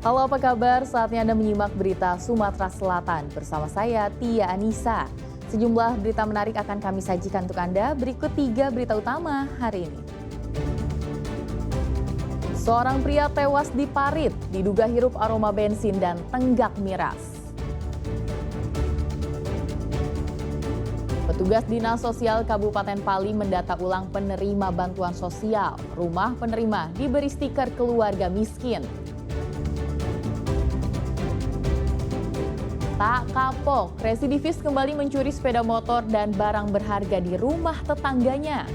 Halo, apa kabar? Saatnya Anda menyimak berita Sumatera Selatan bersama saya, Tia Anissa. Sejumlah berita menarik akan kami sajikan untuk Anda. Berikut 3 berita utama hari ini. Seorang pria tewas di Parit, diduga hirup aroma bensin dan tenggak miras. Petugas Dinas Sosial Kabupaten Pali mendata ulang penerima bantuan sosial. Rumah penerima diberi stiker keluarga miskin. Tak kapok, residivis kembali mencuri sepeda motor dan barang berharga di rumah tetangganya.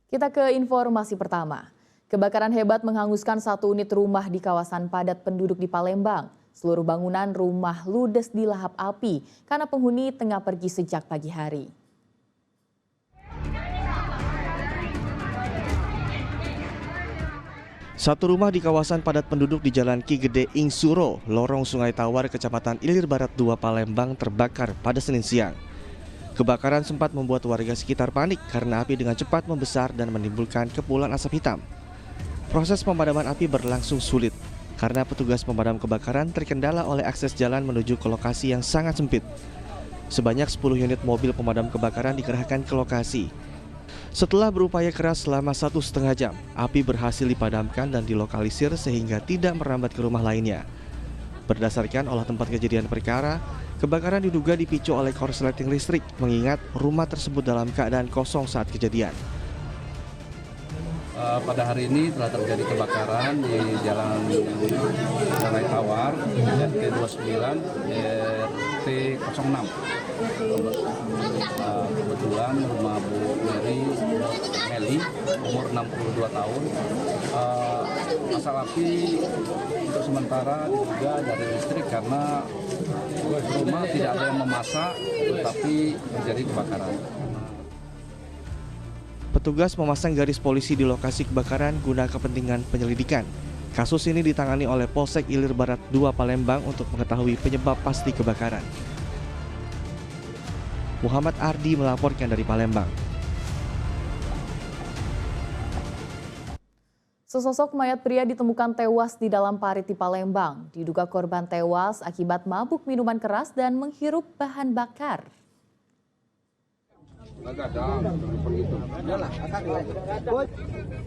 Kita ke informasi pertama. Kebakaran hebat menghanguskan satu unit rumah di kawasan padat penduduk di Palembang. Seluruh bangunan rumah ludes dilahap api karena penghuni tengah pergi sejak pagi hari. Satu rumah di kawasan padat penduduk di Jalan Ki Gede Ingsuro, Lorong Sungai Tawar, Kecamatan Ilir Barat 2, Palembang terbakar pada Senin siang. Kebakaran sempat membuat warga sekitar panik karena api dengan cepat membesar dan menimbulkan kepulan asap hitam. Proses pemadaman api berlangsung sulit karena petugas pemadam kebakaran terkendala oleh akses jalan menuju ke lokasi yang sangat sempit. Sebanyak 10 unit mobil pemadam kebakaran dikerahkan ke lokasi. Setelah berupaya keras selama 1,5 jam, api berhasil dipadamkan dan dilokalisir sehingga tidak merambat ke rumah lainnya. Berdasarkan olah tempat kejadian perkara, kebakaran diduga dipicu oleh korsleting listrik mengingat rumah tersebut dalam keadaan kosong saat kejadian. Pada hari ini telah terjadi kebakaran di Jalan Sungai Tawar, RT 29, RT 06. Kebetulan rumah Bu Meli, umur 62 tahun. Asal api untuk sementara diduga dari listrik karena rumah tidak ada yang memasak, tetapi terjadi kebakaran. Petugas memasang garis polisi di lokasi kebakaran guna kepentingan penyelidikan. Kasus ini ditangani oleh Polsek Ilir Barat 2 Palembang untuk mengetahui penyebab pasti kebakaran. Muhammad Ardi melaporkan dari Palembang. Sesosok mayat pria ditemukan tewas di dalam parit di Palembang. Diduga korban tewas akibat mabuk minuman keras dan menghirup bahan bakar.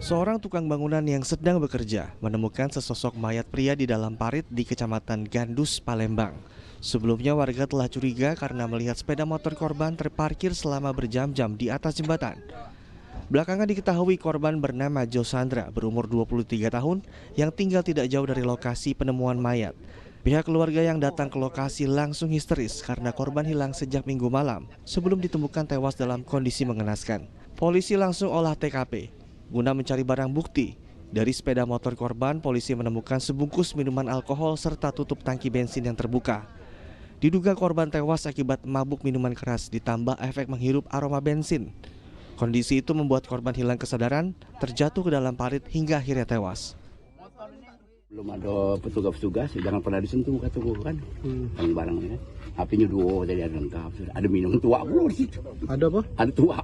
Seorang tukang bangunan yang sedang bekerja menemukan sesosok mayat pria di dalam parit di Kecamatan Gandus, Palembang. Sebelumnya warga telah curiga karena melihat sepeda motor korban terparkir selama berjam-jam di atas jembatan. Belakangan diketahui korban bernama Josandra berumur 23 tahun yang tinggal tidak jauh dari lokasi penemuan mayat. Pihak keluarga yang datang ke lokasi langsung histeris karena korban hilang sejak Minggu malam sebelum ditemukan tewas dalam kondisi mengenaskan. Polisi langsung olah TKP guna mencari barang bukti. Dari sepeda motor korban, polisi menemukan sebungkus minuman alkohol serta tutup tangki bensin yang terbuka. Diduga korban tewas akibat mabuk minuman keras ditambah efek menghirup aroma bensin. Kondisi itu membuat korban hilang kesadaran, terjatuh ke dalam parit hingga akhirnya tewas. Belum ada petugas-petugas, jangan pernah disentuh kata gue kan, barang-barangnya. Apinya dua, jadi ada lengkap. Ada minum tua pula di situ. Ada apa? Ada tua.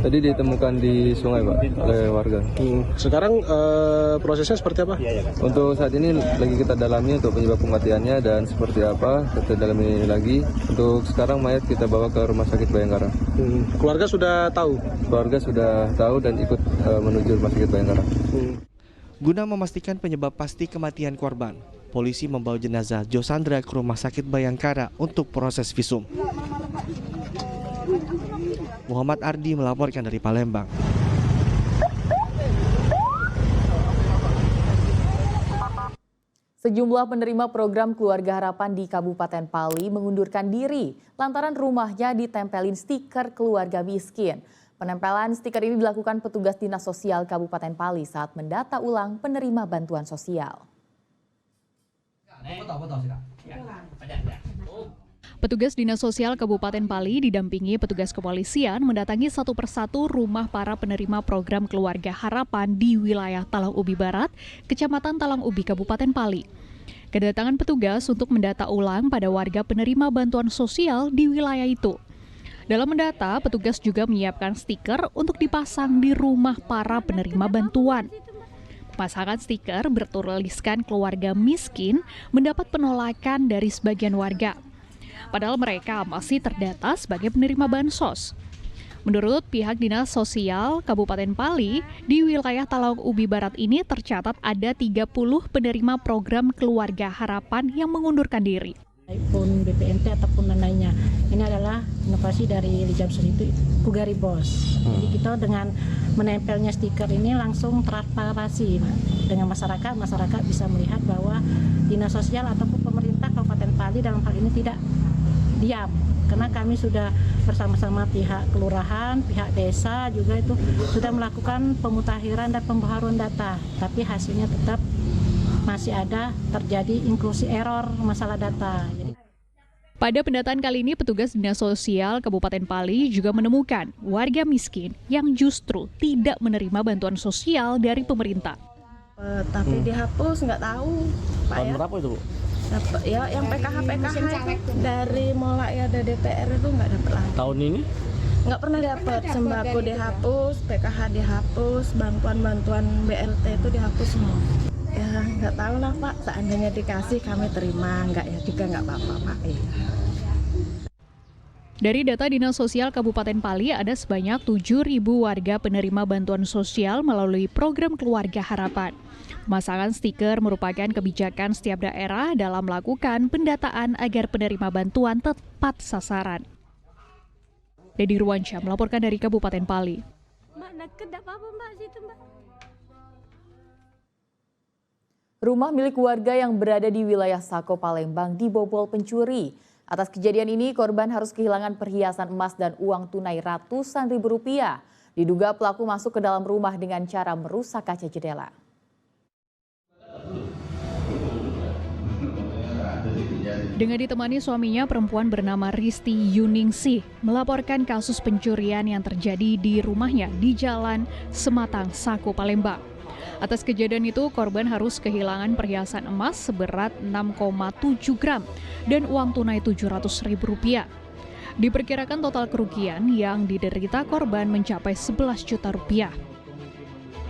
Tadi ditemukan di sungai, Pak, oleh warga. Sekarang prosesnya seperti apa? Untuk saat ini lagi kita dalami untuk penyebab kematiannya dan seperti apa kita dalami lagi. Untuk sekarang mayat kita bawa ke Rumah Sakit Bayangkara. Keluarga sudah tahu? Keluarga sudah tahu dan ikut menuju Rumah Sakit Bayangkara. Guna memastikan penyebab pasti kematian korban, polisi membawa jenazah Josandra ke Rumah Sakit Bayangkara untuk proses visum. Muhammad Ardi melaporkan dari Palembang. Sejumlah penerima program Keluarga Harapan di Kabupaten Pali mengundurkan diri lantaran rumahnya ditempelin stiker keluarga miskin. Penempelan stiker ini dilakukan petugas Dinas Sosial Kabupaten Pali saat mendata ulang penerima bantuan sosial. Petugas Dinas Sosial Kabupaten Pali didampingi petugas kepolisian mendatangi satu persatu rumah para penerima program Keluarga Harapan di wilayah Talang Ubi Barat, Kecamatan Talang Ubi, Kabupaten Pali. Kedatangan petugas untuk mendata ulang pada warga penerima bantuan sosial di wilayah itu. Dalam mendata, petugas juga menyiapkan stiker untuk dipasang di rumah para penerima bantuan. Pemasangan stiker bertuliskan keluarga miskin mendapat penolakan dari sebagian warga. Padahal mereka masih terdata sebagai penerima bansos. Menurut pihak Dinas Sosial Kabupaten Pali, di wilayah Talaung Ubi Barat ini tercatat ada 30 penerima program Keluarga Harapan yang mengundurkan diri. Pun BPNT ataupun lainnya. Ini adalah inovasi dari Lijamsel itu Kugari Bos. Jadi kita dengan menempelnya stiker ini langsung transparansi dengan masyarakat bisa melihat bahwa Dinas Sosial ataupun pemerintah Kabupaten Pali dalam hal ini tidak diam. Karena kami sudah bersama-sama pihak kelurahan, pihak desa juga itu sudah melakukan pemutakhiran dan pembaharuan data, tapi hasilnya tetap masih ada terjadi inklusi error masalah data. Pada pendataan kali ini, petugas Dinas Sosial Kabupaten Pali juga menemukan warga miskin yang justru tidak menerima bantuan sosial dari pemerintah. Tapi dihapus, nggak tahu. Tahun berapa itu, Bu? Dapat ya yang PKH itu dari mulai ada DPR itu nggak dapat lagi. Tahun ini? Nggak pernah dapat, sembako dihapus, PKH dihapus, bantuan BLT itu dihapus semua. Ya nggak tahu lah Pak, seandainya dikasih kami terima, nggak ya juga nggak apa-apa Pak. Dari data Dinas Sosial Kabupaten Pali, ada sebanyak 7.000 warga penerima bantuan sosial melalui program Keluarga Harapan. Pemasangan stiker merupakan kebijakan setiap daerah dalam melakukan pendataan agar penerima bantuan tepat sasaran. Dedi Ruwansyah melaporkan dari Kabupaten Pali. Rumah milik warga yang berada di wilayah Sako, Palembang dibobol pencuri. Atas kejadian ini, korban harus kehilangan perhiasan emas dan uang tunai ratusan ribu rupiah. Diduga pelaku masuk ke dalam rumah dengan cara merusak kaca jendela. Dengan ditemani suaminya, perempuan bernama Risti Yuningsih melaporkan kasus pencurian yang terjadi di rumahnya di Jalan Sematang, Sako, Palembang. Atas kejadian itu, korban harus kehilangan perhiasan emas seberat 6,7 gram dan uang tunai Rp700.000. Diperkirakan total kerugian yang diderita korban mencapai 11 juta rupiah.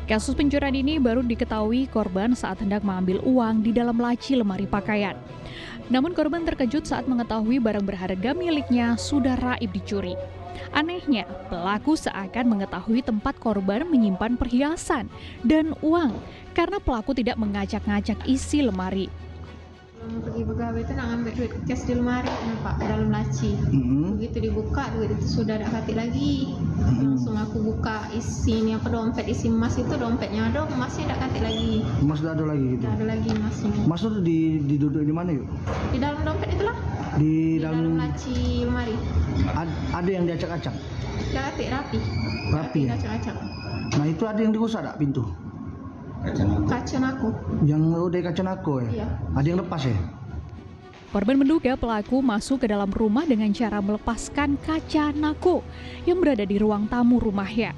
Kasus pencurian ini baru diketahui korban saat hendak mengambil uang di dalam laci lemari pakaian. Namun korban terkejut saat mengetahui barang berharga miliknya sudah raib dicuri. Anehnya, pelaku seakan mengetahui tempat korban menyimpan perhiasan dan uang karena pelaku tidak mengacak-ngacak isi lemari. Pergi pegawai itu nak ambil duit cash di lemari, nampak dalam laci. Begitu dibuka, duit itu sudah ada katik lagi. Langsung aku buka isinya apa dompet, isi emas itu dompetnya ada, emasnya ada katik lagi. Emas sudah ada lagi gitu? Ada lagi emasnya. Emas itu diduduk di mana yuk? Di dalam dompet itulah. Di dalam laci lemari. Ada yang diacak-acak? Katik rapi. Rapi ya? Acak-acak. Nah itu ada yang dirusak tak pintu? Kaca nako. Yang udah kaca nako ya? Iya. Ada yang lepas ya? Korban menduga pelaku masuk ke dalam rumah dengan cara melepaskan kaca nako yang berada di ruang tamu rumahnya.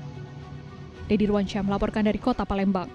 Dedi Ruwansyah melaporkan dari Kota Palembang.